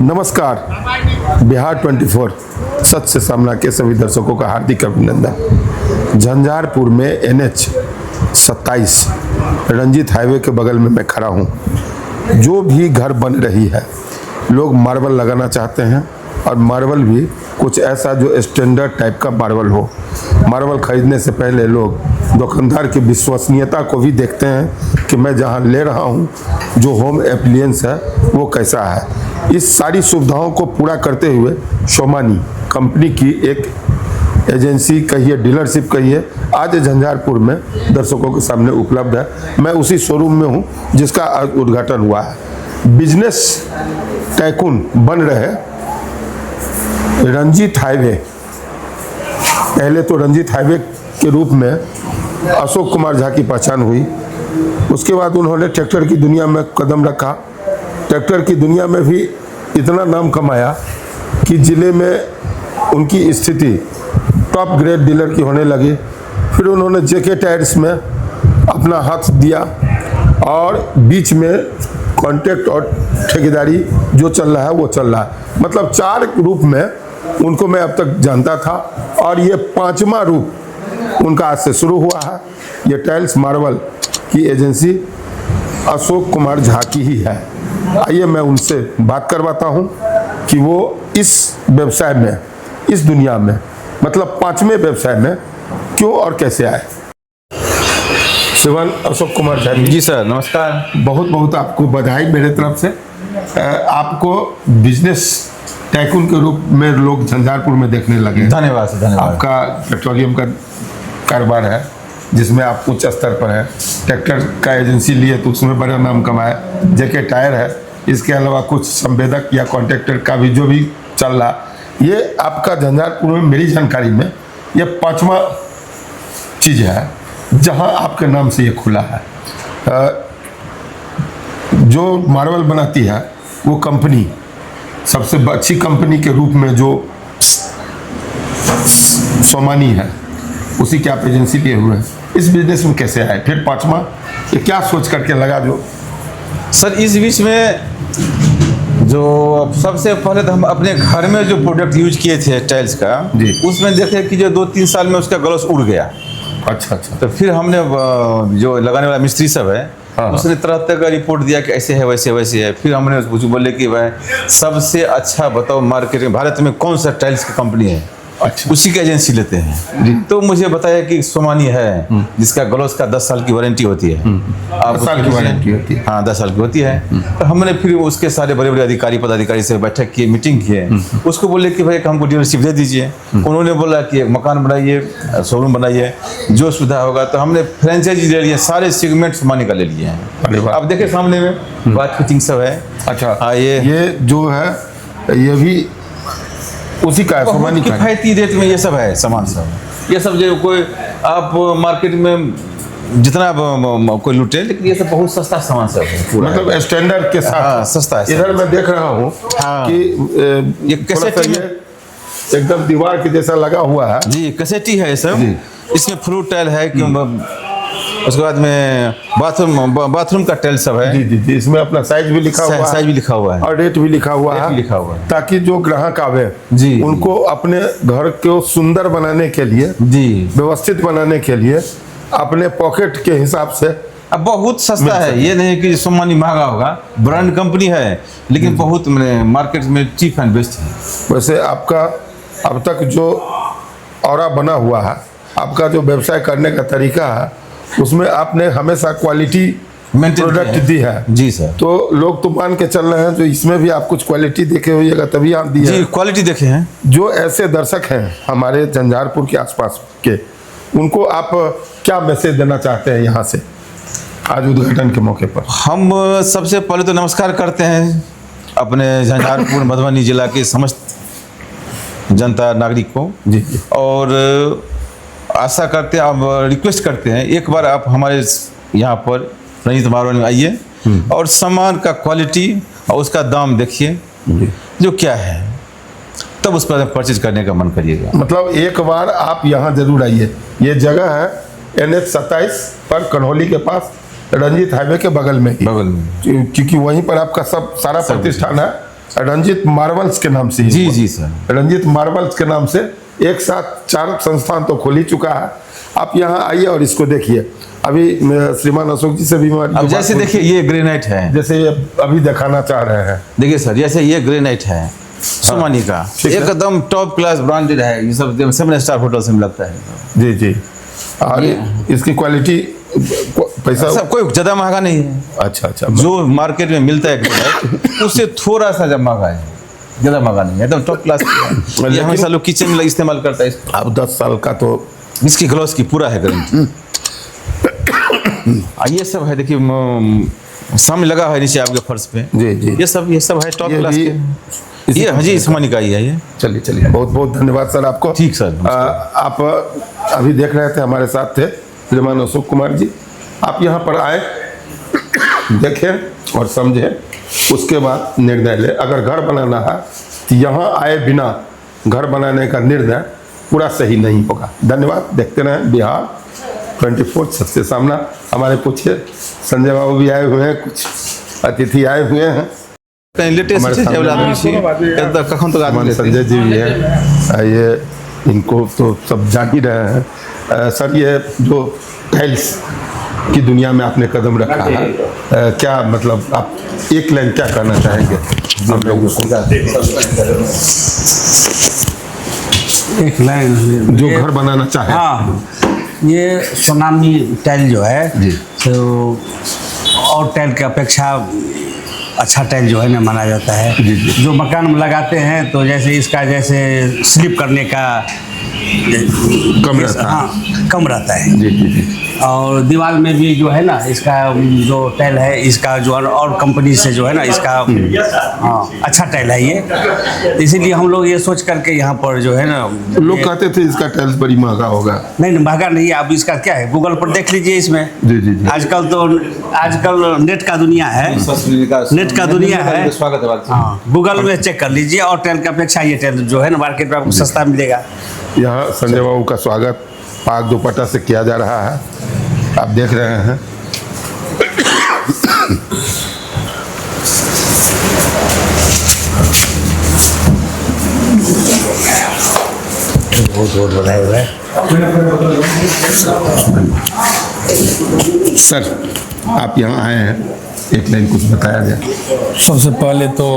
नमस्कार। बिहार 24 सच से सामना के सभी दर्शकों का हार्दिक अभिनंदन। झंझारपुर में NH 27 रंजीत हाईवे के बगल में मैं खड़ा हूँ। जो भी घर बन रही है, लोग मार्बल लगाना चाहते हैं और मार्बल भी कुछ ऐसा जो स्टैंडर्ड टाइप का मार्बल हो। मार्बल खरीदने से पहले लोग दुकानदार की विश्वसनीयता को भी देखते हैं कि मैं जहां ले रहा हूं जो होम एप्लियंस है वो कैसा है। इस सारी सुविधाओं को पूरा करते हुए सोमानी कंपनी की एक एजेंसी कहिए, डीलरशिप कहिए, आज झंझारपुर में दर्शकों के सामने उपलब्ध है। मैं उसी शोरूम में हूं जिसका आज उद्घाटन हुआ है। बिजनेस टाइकून बन रहे रंजीत हाईवे, पहले तो रंजीत हाईवे के रूप में अशोक कुमार झा की पहचान हुई। उसके बाद उन्होंने ट्रैक्टर की दुनिया में कदम रखा। ट्रैक्टर की दुनिया में भी इतना नाम कमाया कि ज़िले में उनकी स्थिति टॉप ग्रेड डीलर की होने लगी। फिर उन्होंने JK टायर्स में अपना हाथ दिया और बीच में कॉन्ट्रैक्ट और ठेकेदारी जो चल रहा है वो चल रहा है। मतलब 4 रूप में उनको मैं अब तक जानता था और ये 5वां रूप उनका आज से शुरू हुआ है। ये टाइल्स मार्बल की एजेंसी अशोक कुमार झा की ही है। आइए मैं उनसे बात करवाता हूं कि वो इस व्यवसाय में, इस दुनिया में, मतलब 5वें व्यवसाय में क्यों और कैसे आए। श्रीमान अशोक कुमार झा जी सर, नमस्कार। बहुत बहुत आपको बधाई मेरे तरफ से। आपको बिजनेस टाइकून के रूप में लोग झंझारपुर में देखने लगे। धन्यवाद सर, धन्यवाद। आपका पेट्रोलियम का कारोबार है जिसमें आप उच्च स्तर पर है। ट्रैक्टर का एजेंसी लिए तो उसमें बड़ा नाम कमाया। JK टायर है, इसके अलावा कुछ संवेदक या कॉन्ट्रैक्टर का भी जो भी चल रहा, ये आपका झंझारपुर में मेरी जानकारी में ये 5वां चीज़ है जहां आपके नाम से ये खुला है। जो मार्बल बनाती है वो कंपनी सबसे अच्छी कंपनी के रूप में जो सोमानी है, उसी की आप एजेंसी लिए हुए हैं। इस बिजनेस में कैसे आए? फिर 5वां ये क्या सोच करके लगा जो? सर इस बीच में जो सबसे पहले तो हम अपने घर में जो प्रोडक्ट यूज किए थे टाइल्स का, उसमें देखे कि जो 2-3 साल में उसका ग्लॉस उड़ गया। अच्छा। तो फिर हमने जो लगाने वाला मिस्त्री सब है, उसने तरह तरह का रिपोर्ट दिया कि ऐसे है वैसे है। फिर हमने उसको बोले कि भाई सबसे अच्छा बताओ मार्केट में भारत में कौन सा टाइल्स की कंपनी है। अच्छा। उसी की एजेंसी लेते हैं। तो मुझे बताया कि सोमानी है जिसका ग्लॉस का 10 साल की वारंटी होती है। 10 साल की वारंटी होती है? हाँ, 10 साल की होती है। तो हमने फिर उसके सारे बड़े बड़े अधिकारी पदाधिकारी से बैठक किए, मीटिंग किए। उसको बोले कि भाई हमको डीलरशिप दे दीजिए। उन्होंने बोला कि एक मकान बनाइए, शोरूम बनाइए, जो सुविधा होगा। तो हमने फ्रेंचाइजी ले लिए, सारे सेगमेंट सोमानी का ले लिए हैं। अब देखिए सामने में बात फिटिंग सब है। अच्छा, ये जो है ये भी उसी का है, सोमानी का। किफायती रेट में ये सब है सामान सब। ये सब जो कोई आप मार्केट में जितना कोई लूटे, लेकिन ये सब बहुत सस्ता सामान सब है पूरा, मतलब स्टैंडर्ड के साथ। हाँ, सस्ता है। इधर मैं देख रहा हूँ कि ये कैसेटी में एकदम दीवार के जैसा लगा हुआ है। जी, कैसेटी है ये सब। इसमें फ्लोर टाइल है कि उसके बाद में बाथरूम का टाइल सब है। जी। इसमें अपना साइज भी लिखा हुआ है, साइज भी लिखा हुआ है और रेट भी लिखा हुआ है, ताकि जो ग्राहक आवे जी उनको अपने घर को सुंदर बनाने के लिए, जी व्यवस्थित बनाने के लिए, अपने पॉकेट के हिसाब से अब बहुत सस्ता है। ये नहीं कि सोमानी महंगा होगा, ब्रांड कंपनी है, लेकिन बहुत मार्केट में चीप एंड बेस्ट है। वैसे आपका अब तक जो ऑरा बना हुआ है, आपका जो व्यवसाय करने का तरीका है, उसमें आपने हमेशा क्वालिटी प्रोडक्ट दी है। जी सर। तो लोग तो मान के चल रहे हैं, जो इसमें भी आप कुछ क्वालिटी देखे होइएगा तभी आप दिए। जी, क्वालिटी देखे हैं। जो ऐसे दर्शक हैं हमारे झंझारपुर के आसपास के, उनको आप क्या मैसेज देना चाहते हैं यहाँ से आज उद्घाटन के मौके पर? हम सबसे पहले तो नमस्कार करते हैं अपने झंझारपुर मधुबनी जिला के समस्त जनता नागरिक को। जी। और आशा करते हैं, आप रिक्वेस्ट करते हैं, एक बार आप हमारे यहाँ पर रंजीत मार्बल में आइए और सामान का क्वालिटी और उसका दाम देखिए जो क्या है, तब उस पर परचेज करने का मन करिएगा। मतलब एक बार आप यहाँ जरूर आइए। ये जगह है NH 27 पर, कन्हौली के पास, रंजीत हाईवे के बगल में, क्योंकि वहीं पर आपका सब सारा प्रतिष्ठान है रंजीत मार्बल्स के नाम से ही जी हुआ। जी सर। रंजीत मार्बल्स के नाम से एक साथ 4 संस्थान तो खोल ही चुका है। आप यहाँ आइए और इसको देखिए। अभी मैं श्रीमान अशोक जी से भी अब जैसे देखिए ये ग्रेनाइट है, जैसे ये अभी दिखाना चाह रहे हैं। देखिए सर जैसे ये ग्रेनाइट है सोमानी का, ठीक है। एकदम टॉप क्लास ब्रांडेड है, ये सब 7 स्टार होटल से मिलता है। जी जी। और इसकी क्वालिटी पैसा सब कोई ज्यादा महंगा नहीं है, अच्छा अच्छा। जो मार्केट में मिलता है ग्रेनाइट उससे थोड़ा सा जब महंगा है, ज्यादा महंगा नहीं है, एकदम टॉप क्लास है। ये हमेशा लोग किचन में इस्तेमाल करता है इसको। अब 10 साल का तो इसकी ग्लॉस की पूरा है गारंटी। ये सब है देखिए सामने लगा है नीचे आपके फर्श पे। जी जी। ये सब है टॉप ये क्लास भी के। ये हाजी सोमानी का ही है ये। चलिए चलिए, बहुत बहुत धन्यवाद सर आपको। ठीक सर। आप अभी देख रहे थे, हमारे साथ थे श्रीमान अशोक कुमार जी। आप यहाँ पर आए, देखें और समझें, उसके बाद निर्णय ले। अगर घर बनाना है तो यहाँ आए बिना घर बनाने का निर्णय पूरा सही नहीं होगा। धन्यवाद। देखते रहें बिहार 24 सबसे सामना। हमारे पूछिए, संजय बाबू भी आए हुए हैं, कुछ अतिथि आए हुए हैं। लेटेस्ट आदमी हमारे संजय जी भी हैं। ये इनको तो सब जान ही रहे हैं। सर ये जो टाइल्स की दुनिया में आपने कदम रखा है, क्या मतलब आप एक लाइन क्या कहना चाहेंगे हम लोगों को? एक लाइन जो घर बनाना चाहे। हाँ, ये सोनामी टाइल जो है जी। तो और टाइल की अपेक्षा अच्छा टाइल जो है ना माना जाता है। जी, जी। जो मकान में लगाते हैं तो जैसे इसका जैसे स्लिप करने का कम रहता है। हाँ, कम रहता है। जी जी जी। और दीवार में भी जो है ना इसका जो टाइल है इसका जो और कंपनी से जो है ना इसका हाँ अच्छा टाइल है ये। इसीलिए हम लोग ये सोच करके यहाँ पर जो है ना लोग कहते थे इसका टाइल्स बड़ी महंगा होगा। नहीं महंगा नहीं है। अब इसका क्या है, गूगल पर देख लीजिए इसमें। जी जी जी। आजकल नेट का दुनिया है, नेट का दुनिया है। स्वागत है। हाँ, गूगल में चेक कर लीजिए और टाइल की अपेक्षा ये टाइल जो है ना मार्केट में आपको सस्ता मिलेगा। यहाँ संजय बाबू का स्वागत पाक दुपट्टा से किया जा रहा है, आप देख रहे हैं। बहुत बहुत बधाई हो सर आप यहाँ आए हैं, एक लाइन कुछ बताया जाए। सबसे पहले तो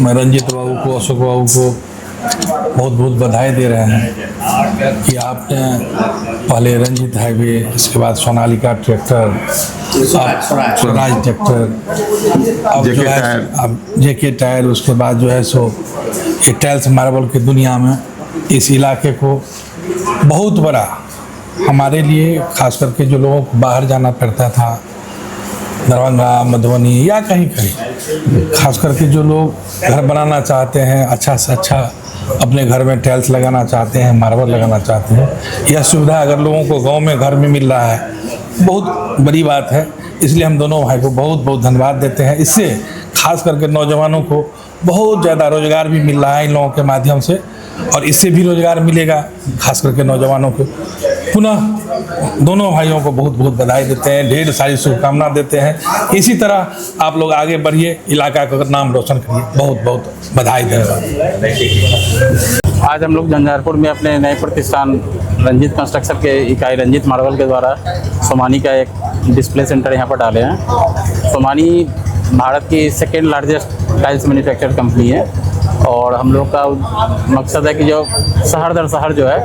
मैं रंजीत बाबू को, अशोक बाबू को बहुत बहुत बधाई दे रहे हैं कि आपने पहले रंजीत हाईवे, इसके बाद सोनालिका ट्रैक्टर, स्वराज ट्रैक्टर, अब JK जो है टायर। अब JK टायर, उसके बाद जो है सो ये टाइल्स मार्बल की दुनिया में इस इलाके को बहुत बड़ा, हमारे लिए खास करके जो लोगों को बाहर जाना पड़ता था, दरभंगा, मधुबनी या कहीं कहीं, खास करके जो लोग घर बनाना चाहते हैं, अच्छा से अच्छा अपने घर में टाइल्स लगाना चाहते हैं, मार्बल लगाना चाहते हैं, यह सुविधा अगर लोगों को गांव में घर में मिल रहा है बहुत बड़ी बात है। इसलिए हम दोनों भाई को बहुत बहुत धन्यवाद देते हैं। इससे खास करके नौजवानों को बहुत ज़्यादा रोजगार भी मिल रहा है इन लोगों के माध्यम से, और इससे भी रोजगार मिलेगा खास करके नौजवानों को। पुनः दोनों भाइयों को बहुत बहुत बधाई देते हैं, ढेर सारी शुभकामना देते हैं। इसी तरह आप लोग आगे बढ़िए, इलाका का नाम रोशन करिए। बहुत बहुत बधाई, धन्यवाद। आज हम लोग झंझारपुर में अपने नए प्रतिष्ठान रंजीत कंस्ट्रक्शन के इकाई रंजीत मार्बल के द्वारा सोमानी का एक डिस्प्ले सेंटर यहाँ पर डाले हैं। सोमानी भारत की second largest tiles manufacture company है और हम लोग का मकसद है कि जो शहर दर शहर जो है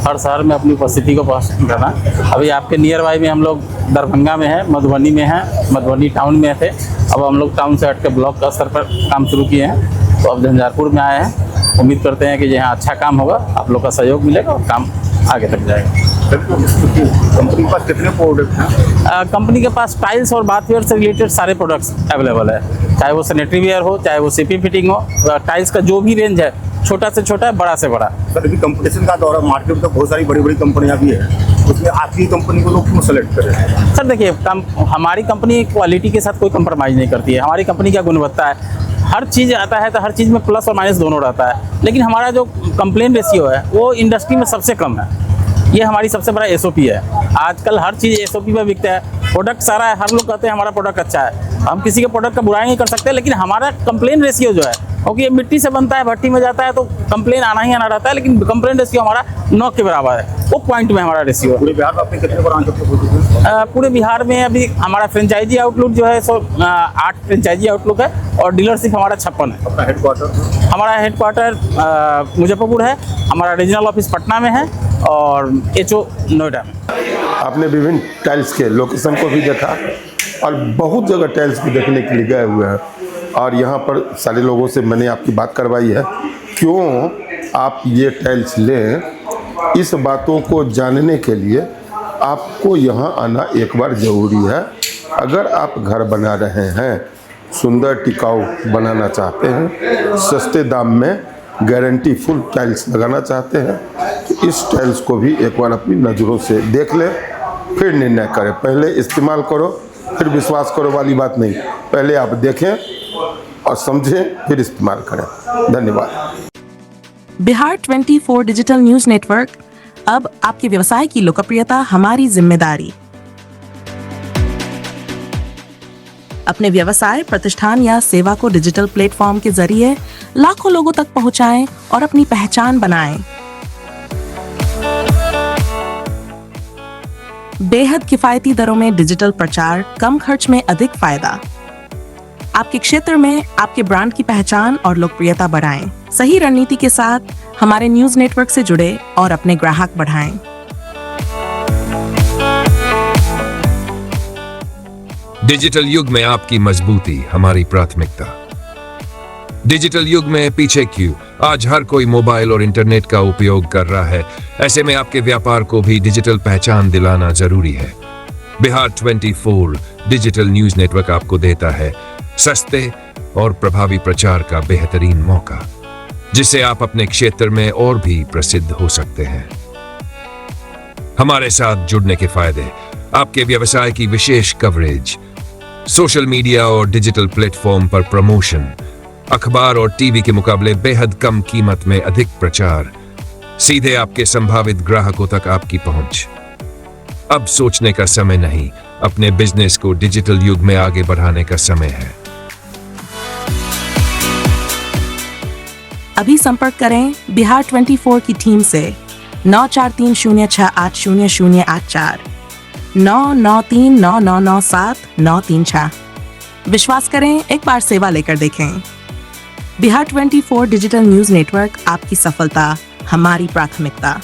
हर शहर में अपनी उपस्थिति को करना। अभी आपके नियर बाई में हम लोग दरभंगा में हैं, मधुबनी में हैं, मधुबनी टाउन में थे, अब हम लोग टाउन से हट के ब्लॉक स्तर पर काम शुरू किए हैं, तो अब झंझारपुर में आए हैं। उम्मीद करते हैं कि यहाँ अच्छा काम होगा, आप लोग का सहयोग मिलेगा और काम आगे तक जाएगा। कंपनी के पास कितने प्रोडक्ट हैं? कंपनी के पास टाइल्स और बाथवेयर से रिलेटेड सारे प्रोडक्ट्स अवेलेबल है, चाहे वो सैनिटरी वेयर हो, चाहे वो सीपी फिटिंग हो, टाइल्स का जो भी रेंज है, छोटा से छोटा, बड़ा से बड़ा। सर अभी कंपटीशन का दौर है, मार्केट में तो बहुत सारी बड़ी बड़ी कंपनियां भी है, उसमें आपकी कंपनी को लोग क्यों सेलेक्ट करें? सर देखिए, हमारी कंपनी क्वालिटी के साथ कोई कंप्रोमाइज़ नहीं करती है। हमारी कंपनी क्या गुणवत्ता है, हर चीज़ आता है तो हर चीज़ में प्लस और माइनस दोनों रहता है, लेकिन हमारा जो कंप्लेन रेशियो है वो इंडस्ट्री में सबसे कम है। ये हमारी सबसे बड़ा एसओपी है। आजकल हर चीज़ एसओपी में बिकता है, प्रोडक्ट सारा है, हर लोग कहते हैं हमारा प्रोडक्ट अच्छा है। हम किसी के प्रोडक्ट का बुराई नहीं कर सकते, लेकिन हमारा कंप्लेन रेशियो जो है क्योंकि ये मिट्टी से बनता है, भट्टी में जाता है तो कंप्लेन आना ही आना रहता है, लेकिन कंप्लेन रेशियो हमारा 9 के बराबर है, वो पॉइंट में हमारा रेशियो है। पूरे बिहार में आपने कितने ब्रांच हो चुके हैं? पूरे बिहार में अभी हमारा फ्रेंचाइजी आउटलुक जो है 8 फ्रेंचाइजी आउटलुक है और डीलरशिप हमारा 56 है। अपना हेडक्वार्टर? हमारा हेडक्वार्टर मुजफ्फरपुर है, हमारा रीजनल ऑफिस पटना में है और HO नोएडा में। आपने विभिन्न टाइल्स के लोकेशन को भी देखा और बहुत जगह टाइल्स भी देखने के लिए गए हुए हैं, और यहाँ पर सारे लोगों से मैंने आपकी बात करवाई है क्यों आप ये टाइल्स लें। इस बातों को जानने के लिए आपको यहाँ आना एक बार ज़रूरी है। अगर आप घर बना रहे हैं, सुंदर टिकाऊ बनाना चाहते हैं, सस्ते दाम में गारंटी फुल टाइल्स लगाना चाहते हैं, तो इस टाइल्स को भी एक बार अपनी नज़रों से देख लें, फिर निर्णय करें। पहले इस्तेमाल करो फिर विश्वास करो वाली बात नहीं, पहले आप देखें और समझें फिर इस्तेमाल करें। धन्यवाद। बिहार 24 डिजिटल न्यूज नेटवर्क, अब आपके व्यवसाय की लोकप्रियता हमारी जिम्मेदारी। अपने व्यवसाय, प्रतिष्ठान या सेवा को डिजिटल प्लेटफॉर्म के जरिए लाखों लोगों तक पहुंचाएं और अपनी पहचान बनाएं। बेहद किफायती दरों में डिजिटल प्रचार, कम खर्च में अधिक फायदा। आपके क्षेत्र में आपके ब्रांड की पहचान और लोकप्रियता बढ़ाएं। सही रणनीति के साथ हमारे न्यूज नेटवर्क से जुड़े और अपने ग्राहक बढ़ाएं। डिजिटल युग में आपकी मजबूती हमारी प्राथमिकता। डिजिटल युग में पीछे क्यों? आज हर कोई मोबाइल और इंटरनेट का उपयोग कर रहा है। ऐसे में आपके व्यापार को भी डिजिटल पहचान दिलाना जरूरी है। बिहार 24 डिजिटल न्यूज नेटवर्क आपको देता है सस्ते और प्रभावी प्रचार का बेहतरीन मौका, जिससे आप अपने क्षेत्र में और भी प्रसिद्ध हो सकते हैं। हमारे साथ जुड़ने के फायदे: आपके व्यवसाय की विशेष कवरेज, सोशल मीडिया और डिजिटल प्लेटफॉर्म पर प्रमोशन, अखबार और टीवी के मुकाबले बेहद कम कीमत में अधिक प्रचार, सीधे आपके संभावित ग्राहकों तक आपकी पहुंच। अब सोचने का समय नहीं, अपने बिजनेस को डिजिटल युग में आगे बढ़ाने का समय है। अभी संपर्क करें बिहार 24 की टीम से 9430680084, 9939997936। विश्वास करें, एक बार सेवा लेकर देखें। बिहार 24 डिजिटल न्यूज नेटवर्क, आपकी सफलता हमारी प्राथमिकता।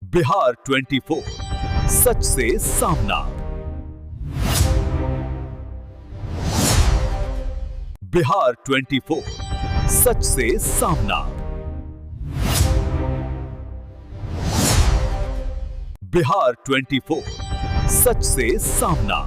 बिहार 24, सच से सामना। बिहार 24, सच से सामना। बिहार 24, सच से सामना।